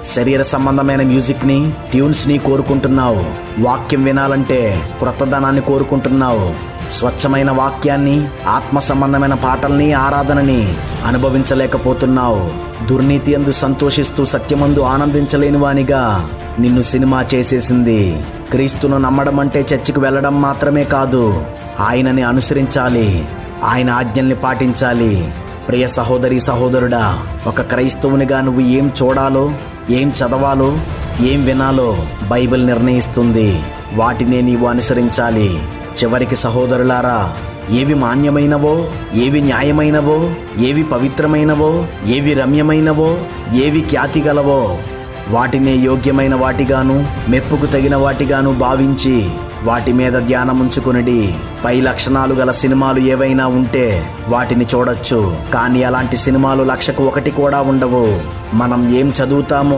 శరీర సంబంధమైన మ్యూజిక్ని, ట్యూన్స్ని కోరుకుంటున్నావు. వాక్యం వినాలంటే క్రొత్తదనాన్ని కోరుకుంటున్నావు. స్వచ్ఛమైన వాక్యాన్ని, ఆత్మ సంబంధమైన పాటల్ని, ఆరాధనని అనుభవించలేకపోతున్నావు. దుర్నీతి యందు సంతోషిస్తూ సత్యమందు ఆనందించలేని వానిగా నిన్ను సినిమా చేసేసింది. క్రీస్తును నమ్మడం అంటే చర్చికి వెళ్ళడం మాత్రమే కాదు, ఆయనని అనుసరించాలి, ఆయన ఆజ్ఞల్ని పాటించాలి. ప్రియ సహోదరి సహోదరుడా, ఒక క్రైస్తవునిగా నువ్వు ఏం చూడాలో, ఏం చదవాలో, ఏం వినాలో బైబిల్ నిర్ణయిస్తుంది. వాటినే నీవు అనుసరించాలి. చివరికి సహోదరులారా, ఏవి మాన్యమైనవో, ఏవి న్యాయమైనవో, ఏవి పవిత్రమైనవో, ఏవి రమ్యమైనవో, ఏవి ఖ్యాతిగలవో వాటినే యోగ్యమైన వాటిగాను, మెప్పుకు తగిన వాటిగాను భావించి వాటి మీద ధ్యానముంచుకునిడి. పై లక్షణాలు గల సినిమాలు ఏవైనా ఉంటే వాటిని చూడొచ్చు, కానీ అలాంటి సినిమాలు 1,00,000కు 1 కూడా ఉండవు. మనం ఏం చదువుతామో,